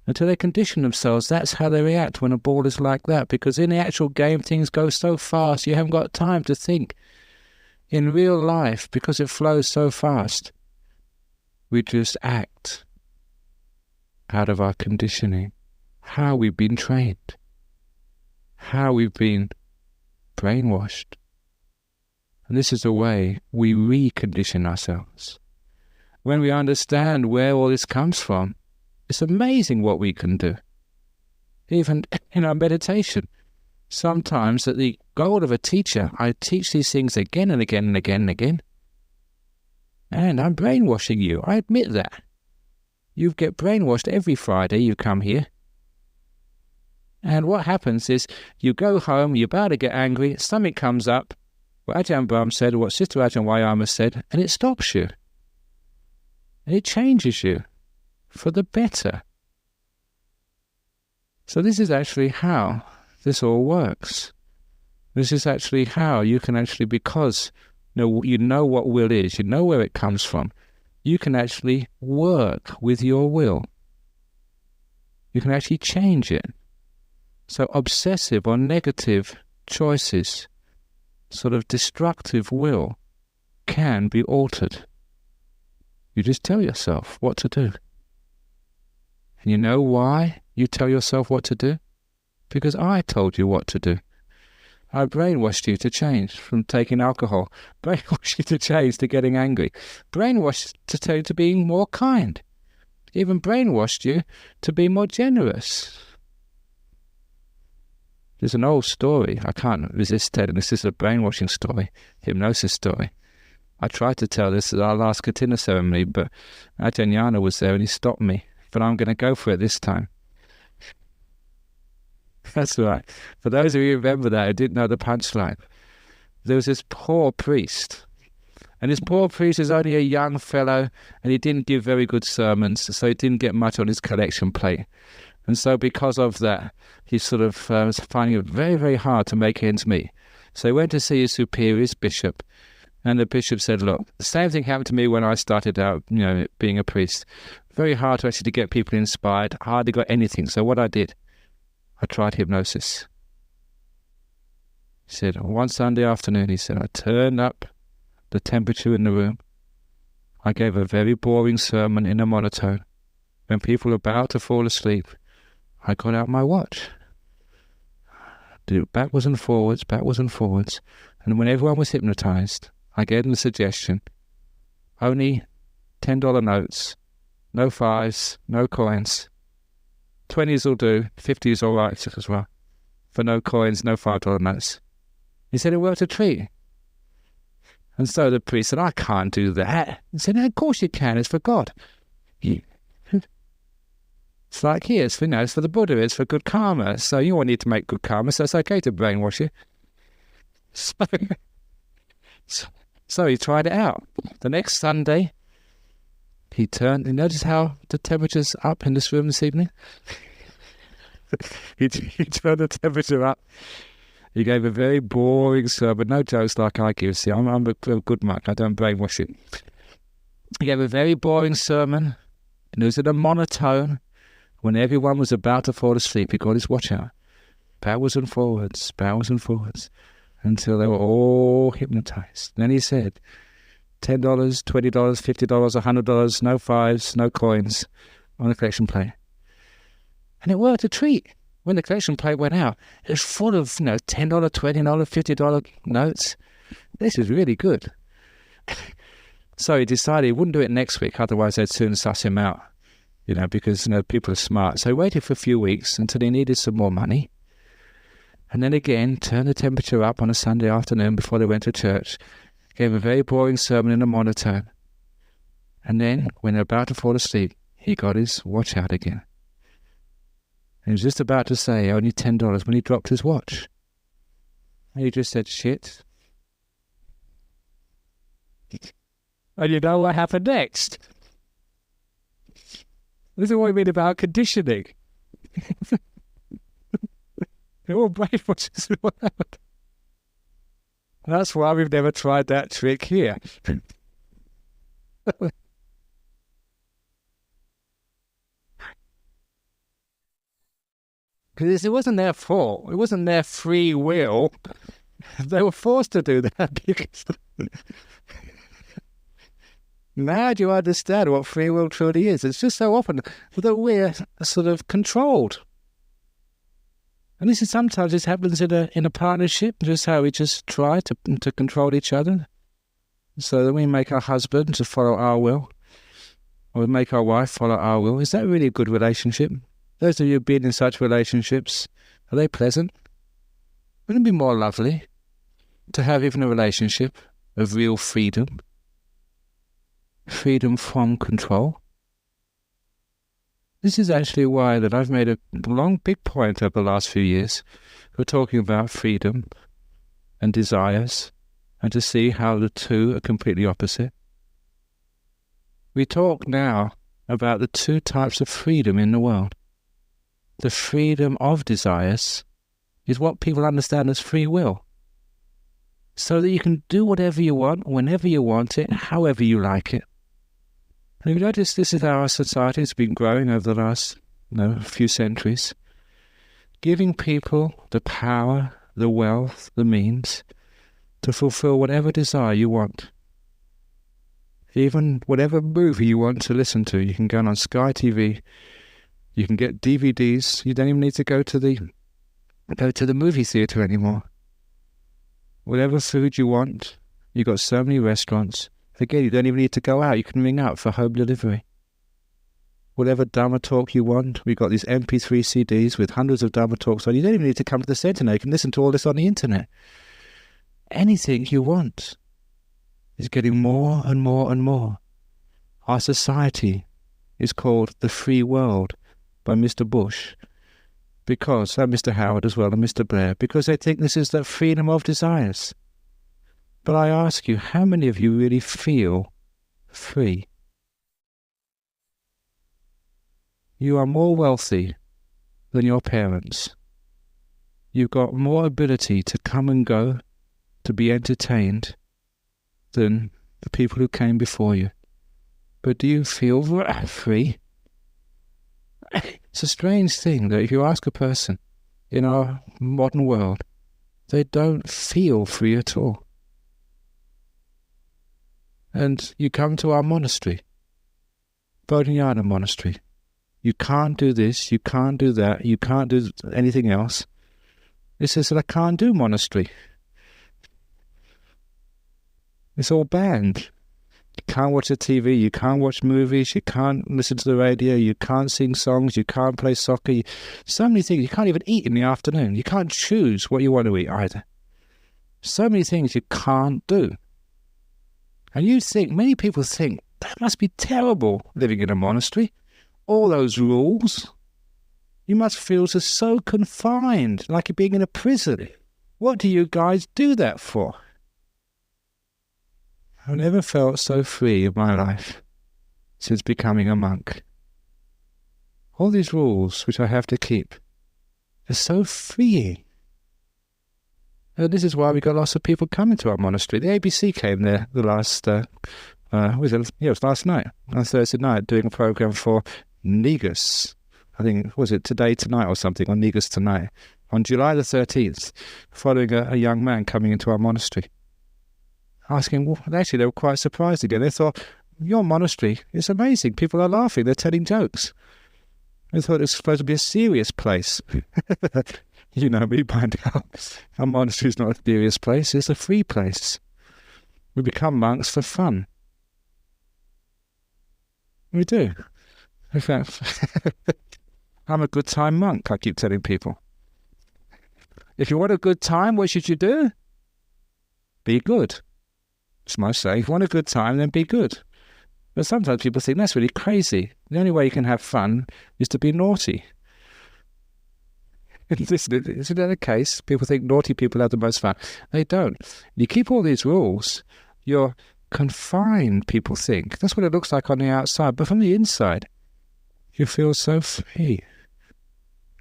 until they condition themselves. That's how they react when a ball is like that, because in the actual game things go so fast you haven't got time to think. In real life, because it flows so fast, we just act out of our conditioning, how we've been trained. how we've been brainwashed. And this is the way we recondition ourselves. When we understand where all this comes from, it's amazing what we can do. Even in our meditation, sometimes at the goal of a teacher, I teach these things again and again and again and again. And I'm brainwashing you. I admit that. You get brainwashed every Friday you come here. And what happens is you go home, you're about to get angry, something comes up, what Ajahn Brahm said, or what Sister Ajahn Wayama said, and it stops you. And it changes you for the better. So this is actually how this all works. This is actually how you can actually, because you know what will is, you know where it comes from, you can actually work with your will. You can actually change it. So obsessive or negative choices, sort of destructive will, can be altered. You just tell yourself what to do. And you know why you tell yourself what to do? Because I told you what to do. I brainwashed you to change from taking alcohol. Brainwashed you to change to getting angry. Brainwashed to tell you to being more kind. Even brainwashed you to be more generous. There's an old story. I can't resist telling. This is a brainwashing story, hypnosis story. I tried to tell this at our last Katina ceremony, but Ajahn Yana was there and he stopped me. But I'm going to go for it this time. That's right. For those of you who remember that, who didn't know the punchline, there was this poor priest. And this poor priest is only a young fellow, and he didn't give very good sermons, so he didn't get much on his collection plate. And so because of that, he sort of was finding it very, very hard to make ends meet. So he went to see his superior, his bishop, and the bishop said, look, the same thing happened to me when I started out, being a priest. Very hard to actually get people inspired, hardly got anything. So what I did, I tried hypnosis. He said, one Sunday afternoon, he said, I turned up the temperature in the room. I gave a very boring sermon in a monotone. When people were about to fall asleep, I got out my watch. Did it backwards and forwards. And when everyone was hypnotized, I gave them the suggestion, only $10 notes, no fives, no coins. 20s will do, 50s all right as well. For no coins, no $5 notes. He said it worked a treat. And so the priest said, I can't do that. He said, no, of course you can, it's for God. It's like here, it's for the Buddha, it's for good karma. So you all need to make good karma, so it's okay to brainwash you. So he tried it out. The next Sunday, he noticed how the temperature's up in this room this evening? he turned the temperature up. He gave a very boring sermon, no jokes like I give. See, I'm a good monk, I don't brainwash you. He gave a very boring sermon, and it was in a monotone. When everyone was about to fall asleep, he got his watch out. Backwards and forwards, until they were all hypnotized. Then he said, $10, $20, $50, $100, no fives, no coins on the collection plate. And it worked a treat. When the collection plate went out, it was full of, $10, $20, $50 notes. This is really good. So he decided he wouldn't do it next week, otherwise they'd soon suss him out, because people are smart. So he waited for a few weeks until he needed some more money. And then again, turned the temperature up on a Sunday afternoon before they went to church. Gave a very boring sermon in a monotone. And then, when they're about to fall asleep, he got his watch out again. And he was just about to say, only $10, when he dropped his watch. And he just said, shit. And you know what happened next? This is what we mean about conditioning. It all brainwashes what happened. That's why we've never tried that trick here. Because it wasn't their fault. It wasn't their free will. They were forced to do that because... Now do you understand what free will truly is? It's just so often that we're sort of controlled. And sometimes this happens in a partnership, just how we just try to control each other. So that we make our husband to follow our will, or we make our wife follow our will. Is that really a good relationship? Those of you who've been in such relationships, are they pleasant? Wouldn't it be more lovely to have even a relationship of real freedom? Freedom from control? This is actually why that I've made a long, big point over the last few years. We're talking about freedom and desires, and to see how the two are completely opposite. We talk now about the two types of freedom in the world. The freedom of desires is what people understand as free will. So that you can do whatever you want, whenever you want it, however you like it. And you notice this is how our society has been growing over the last few centuries. Giving people the power, the wealth, the means to fulfill whatever desire you want. Even whatever movie you want to listen to, you can go on Sky TV, you can get DVDs, you don't even need to go to the movie theatre anymore. Whatever food you want, you've got so many restaurants. Again, you don't even need to go out, you can ring up for home delivery. Whatever Dhamma talk you want, we've got these MP3 CDs with hundreds of Dhamma talks on. You don't even need to come to the centre now, you can listen to all this on the internet. Anything you want is getting more and more and more. Our society is called the free world by Mr. Bush, and Mr. Howard as well, and Mr. Blair, because they think this is the freedom of desires. But I ask you, how many of you really feel free? You are more wealthy than your parents. You've got more ability to come and go, to be entertained, than the people who came before you. But do you feel free? It's a strange thing that if you ask a person in our modern world, they don't feel free at all. And you come to our monastery, Bodhinyana Monastery. You can't do this, you can't do that, you can't do anything else. This is a can't do monastery. It's all banned. You can't watch the TV, you can't watch movies, you can't listen to the radio, you can't sing songs, you can't play soccer. So many things. You can't even eat in the afternoon. You can't choose what you want to eat either. So many things you can't do. And many people think, that must be terrible living in a monastery. All those rules. You must feel so confined, like you're being in a prison. What do you guys do that for? I've never felt so free in my life since becoming a monk. All these rules which I have to keep are so freeing. And this is why we got lots of people coming to our monastery. The ABC came there the last, it was last night, on Thursday night, doing a program for Negus. I think, was it Today Tonight or something, or Negus Tonight, on July the 13th, following a young man coming into our monastery. Asking, actually they were quite surprised again. They thought, your monastery is amazing. People are laughing, they're telling jokes. They thought it was supposed to be a serious place. You know me by now. Our monastery is not a serious place, it's a free place. We become monks for fun. We do. In fact, I'm a good time monk, I keep telling people. If you want a good time, what should you do? Be good. As most say, if you want a good time, then be good. But sometimes people think that's really crazy. The only way you can have fun is to be naughty. Isn't that the case? People think naughty people have the most fun. They don't. You keep all these rules, you're confined, people think. That's what it looks like on the outside. But from the inside, you feel so free.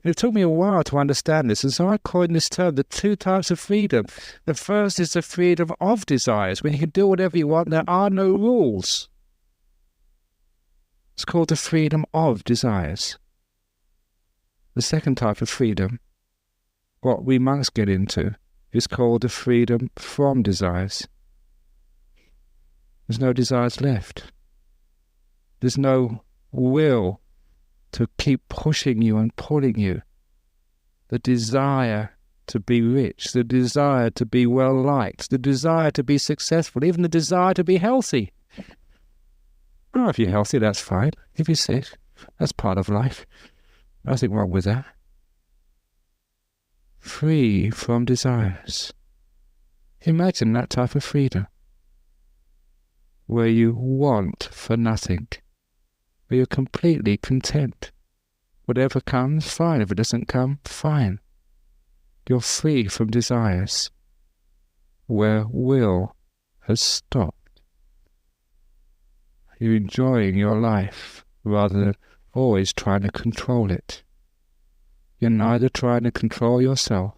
It took me a while to understand this, and so I coined this term, the two types of freedom. The first is the freedom of desires, when you can do whatever you want, there are no rules. It's called the freedom of desires. The second type of freedom, what we monks get into, is called the freedom from desires. There's no desires left. There's no will to keep pushing you and pulling you the desire to be rich, the desire to be well-liked, the desire to be successful, even the desire to be healthy. Oh, if you're healthy, that's fine. If you're sick, that's part of life. Nothing wrong with that. Free from desires. Imagine that type of freedom, where you want for nothing, where you're completely content. Whatever comes, fine. If it doesn't come, fine. You're free from desires, where will has stopped. You're enjoying your life rather than always trying to control it. You're neither trying to control yourself,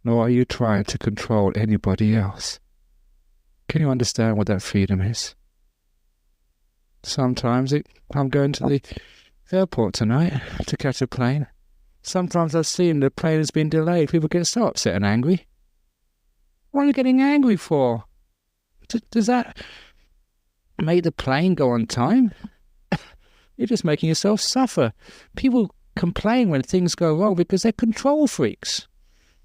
nor are you trying to control anybody else. Can you understand what that freedom is? Sometimes I'm going to the airport tonight to catch a plane. Sometimes I've seen the plane has been delayed. People get so upset and angry. What are you getting angry for? Does that make the plane go on time? You're just making yourself suffer. People complain when things go wrong because they're control freaks.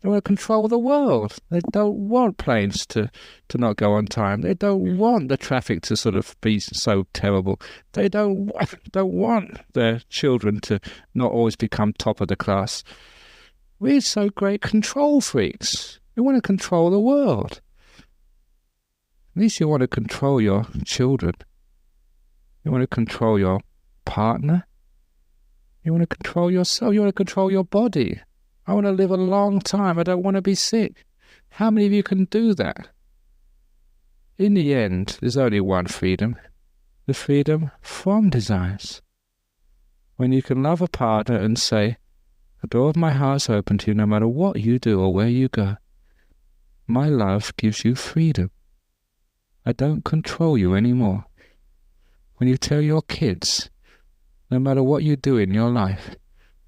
They want to control the world. They don't want planes to not go on time. They don't want the traffic to sort of be so terrible. They don't want their children to not always become top of the class. We're so great control freaks. We want to control the world. At least you want to control your children. You want to control your partner. You want to control yourself. You want to control your body. I want to live a long time. I don't want to be sick. How many of you can do that? In the end, there's only one freedom. The freedom from desires. When you can love a partner and say, the door of my heart's open to you no matter what you do or where you go. My love gives you freedom. I don't control you anymore. When you tell your kids, no matter what you do in your life,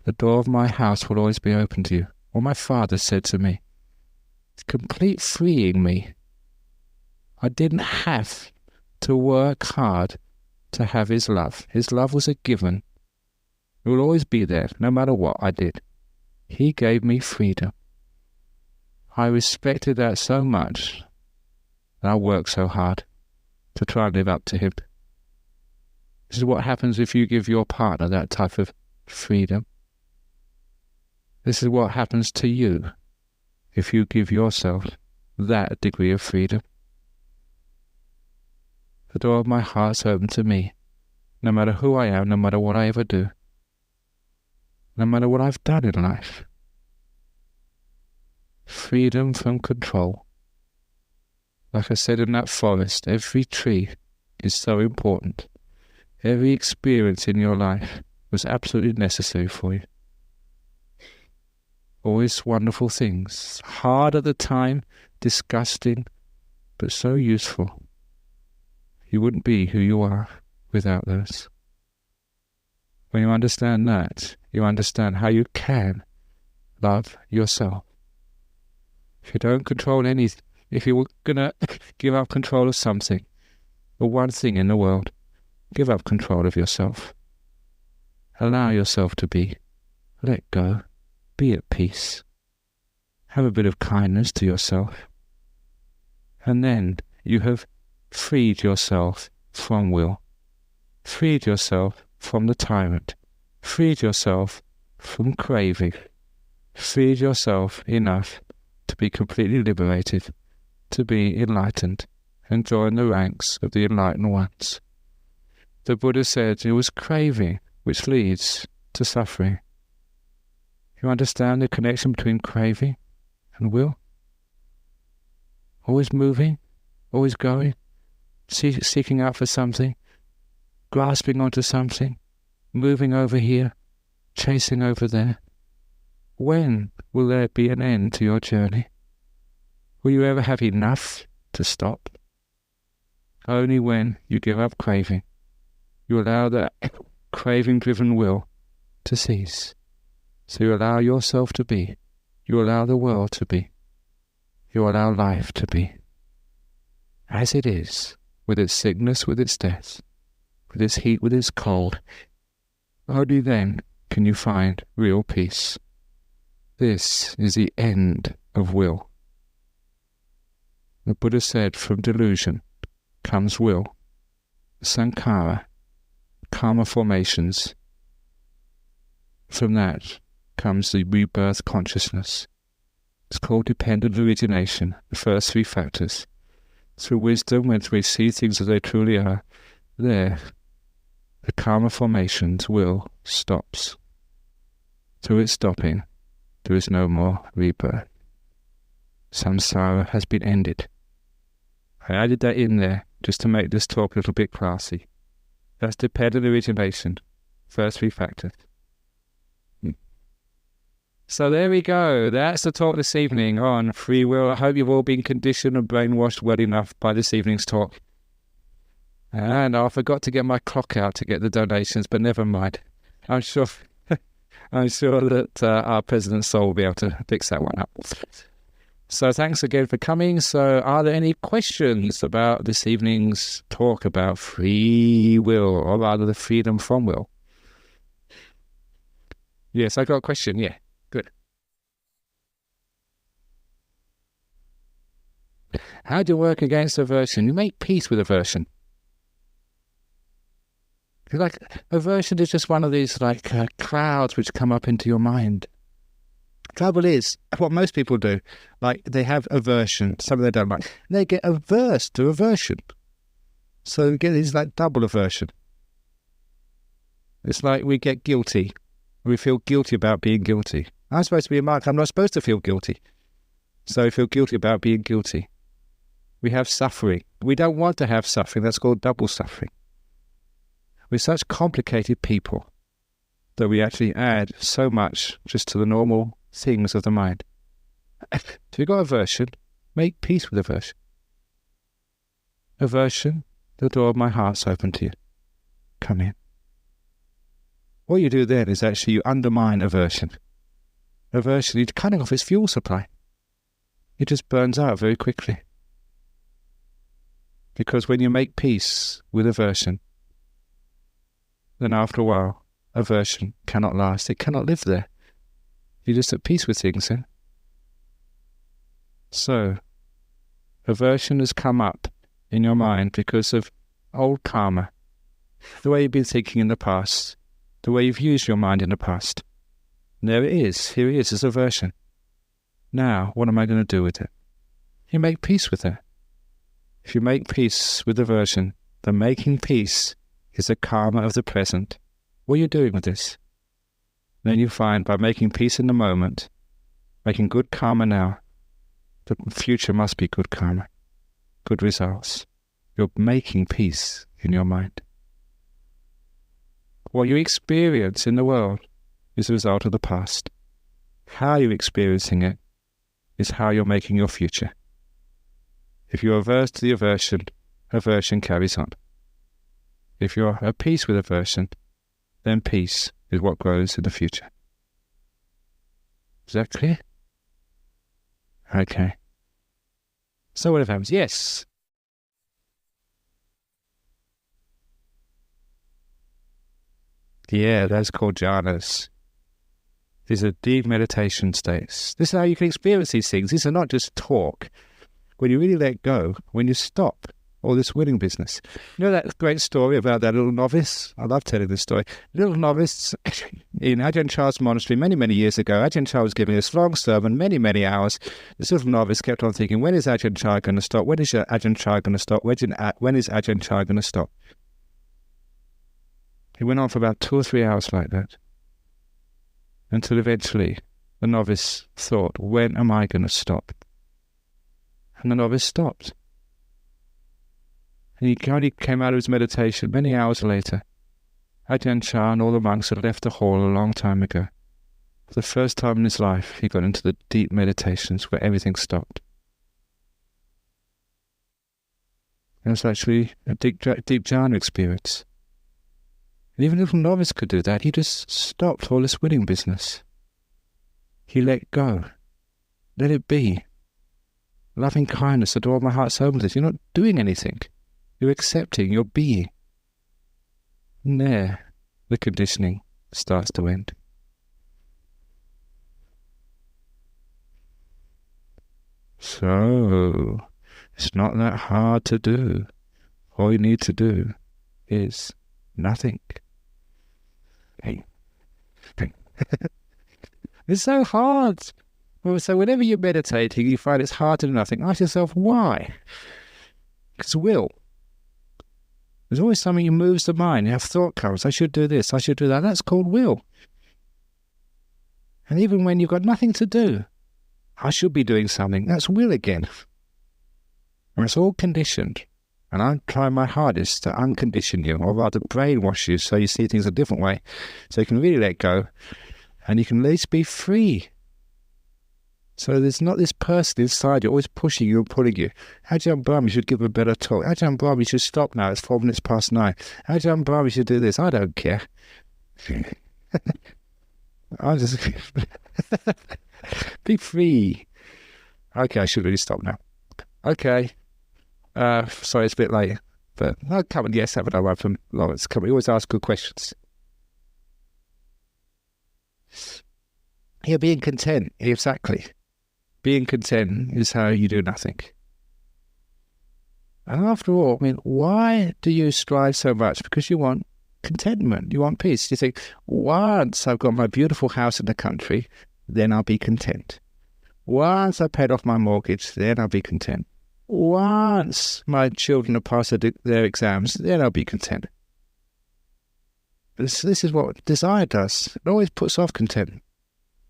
the door of my house will always be open to you. Or my father said to me, it's complete freeing me. I didn't have to work hard to have his love. His love was a given. It will always be there, no matter what I did. He gave me freedom. I respected that so much that I worked so hard to try and live up to him. This is what happens if you give your partner that type of freedom. This is what happens to you if you give yourself that degree of freedom. The door of my heart's open to me, no matter who I am, no matter what I ever do, no matter what I've done in life. Freedom from control. Like I said in that forest, every tree is so important. Every experience in your life was absolutely necessary for you. Always wonderful things. Hard at the time, disgusting, but so useful. You wouldn't be who you are without those. When you understand that, you understand how you can love yourself. If you don't control anything, if you're going to give up control of something, or one thing in the world, give up control of yourself. Allow yourself to be. Let go. Be at peace. Have a bit of kindness to yourself. And then you have freed yourself from will. Freed yourself from the tyrant. Freed yourself from craving. Freed yourself enough to be completely liberated, to be enlightened, and join the ranks of the enlightened ones. The Buddha said it was craving which leads to suffering. You understand the connection between craving and will? Always moving, always going, seeking out for something, grasping onto something, moving over here, chasing over there. When will there be an end to your journey? Will you ever have enough to stop? Only when you give up craving. You allow that craving-driven will to cease. So you allow yourself to be. You allow the world to be. You allow life to be. As it is, with its sickness, with its death, with its heat, with its cold. Only then can you find real peace. This is the end of will. The Buddha said, from delusion comes will, sankhara, karma formations. From that comes the rebirth consciousness. It's called dependent origination, the first three factors. Through wisdom, when we see things as they truly are, there, the karma formations will stops. Through its stopping, there is no more rebirth. Samsara has been ended. I added that in there just to make this talk a little bit classy. That's dependent origination, first three factors. So there we go. That's the talk this evening on free will. I hope you've all been conditioned and brainwashed well enough by this evening's talk. And I forgot to get my clock out to get the donations, but never mind. I'm sure that our President Sol will be able to fix that one up. So thanks again for coming. So are there any questions about this evening's talk about free will, or rather the freedom from will? Yes, I got a question. Yeah, good. How do you work against aversion? You make peace with aversion. Like, aversion is just one of these clouds which come up into your mind. Trouble is, what most people do, they have aversion, something they don't like, and they get averse to aversion. So we get these double aversion. It's like we get guilty. We feel guilty about being guilty. I'm supposed to be a monk. I'm not supposed to feel guilty. So we feel guilty about being guilty. We have suffering. We don't want to have suffering. That's called double suffering. We're such complicated people that we actually add so much just to the normal things of the mind. If you've got aversion, make peace with aversion. Aversion, the door of my heart's open to you. Come in. What you do then is actually you undermine aversion. Aversion, you're cutting off its fuel supply. It just burns out very quickly. Because when you make peace with aversion, then after a while, aversion cannot last. It cannot live there. You're just at peace with things then. So, aversion has come up in your mind because of old karma, the way you've been thinking in the past, the way you've used your mind in the past. And there it is. Here it is, it's aversion. Now, what am I going to do with it? You make peace with it. If you make peace with aversion, then making peace is the karma of the present. What are you doing with this? Then you find by making peace in the moment, making good karma now, the future must be good karma, good results. You're making peace in your mind. What you experience in the world is a result of the past. How you're experiencing it is how you're making your future. If you're averse to the aversion, aversion carries on. If you're at peace with aversion, then peace is what grows in the future. Is that clear? Okay. So what happens? Yes. Yeah, that's called jhanas. These are deep meditation states. This is how you can experience these things. These are not just talk. When you really let go, when you stop all this winning business. You know that great story about that little novice? I love telling this story. Little novice in Ajahn Chah's monastery many, many years ago. Ajahn Chah was giving this long sermon, many, many hours. This little novice kept on thinking, when is Ajahn Chah going to stop? When is Ajahn Chah going to stop? When is Ajahn Chah going to stop? It went on for about 2 or 3 hours like that. Until eventually the novice thought, when am I going to stop? And the novice stopped. And he only came out of his meditation many hours later. Ajahn Chah and all the monks had left the hall a long time ago. For the first time in his life, he got into the deep meditations where everything stopped. It was actually a deep jhana experience. And even a little novice could do that. He just stopped all this winning business. He let go. Let it be. Loving kindness, the door of my heart's open to this. You're not doing anything. You're accepting, you're being. And there, the conditioning starts to end. So, it's not that hard to do. All you need to do is nothing. Hey. It's so hard. Well, so whenever you're meditating, you find it's hard to do nothing. Ask yourself, why? Because will. There's always something that moves the mind. You have thought comes, I should do this, I should do that. That's called will. And even when you've got nothing to do, I should be doing something. That's will again. And it's all conditioned. And I'm trying my hardest to uncondition you, or rather brainwash you, so you see things a different way. So you can really let go, and you can at least be free. So there's not this person inside you always pushing you and pulling you. Ajahn Brahm, you should give a better talk. Ajahn Brahm, you should stop now. It's 4 minutes past 9. Ajahn Brahm, you should do this. I don't care. I'll just be free. Okay, I should really stop now. Okay. Sorry, it's a bit late. But I'll come and yes, have another one from Lawrence. Come on, you always ask good questions. Yeah, being content. Exactly. Being content is how you do nothing. And after all, I mean, why do you strive so much? Because you want contentment. You want peace. You think, once I've got my beautiful house in the country, then I'll be content. Once I've paid off my mortgage, then I'll be content. Once my children have passed their exams, then I'll be content. This is what desire does. It always puts off contentment.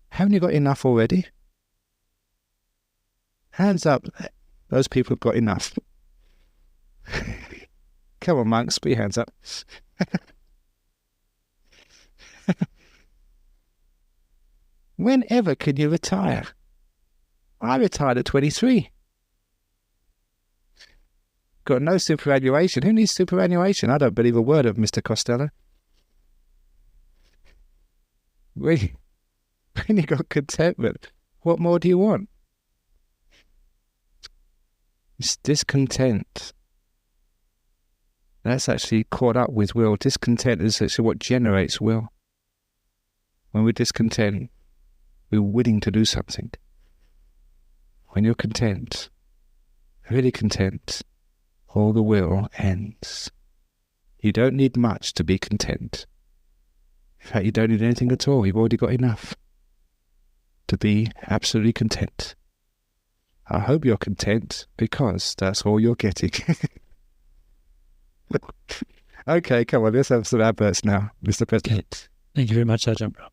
Haven't you got enough already? Hands up, those people have got enough. Come on, monks, put your hands up. Whenever can you retire? I retired at 23. Got no superannuation. Who needs superannuation? I don't believe a word of Mr. Costello. When you got contentment, what more do you want? It's discontent. That's actually caught up with will. Discontent is actually what generates will. When we're discontent, we're willing to do something. When you're content, really content, all the will ends. You don't need much to be content. In fact, you don't need anything at all. You've already got enough to be absolutely content. I hope you're content, because that's all you're getting. Okay, come on, let's have some adverts now, Mr. President. Thank you very much, Ajahn Brahm.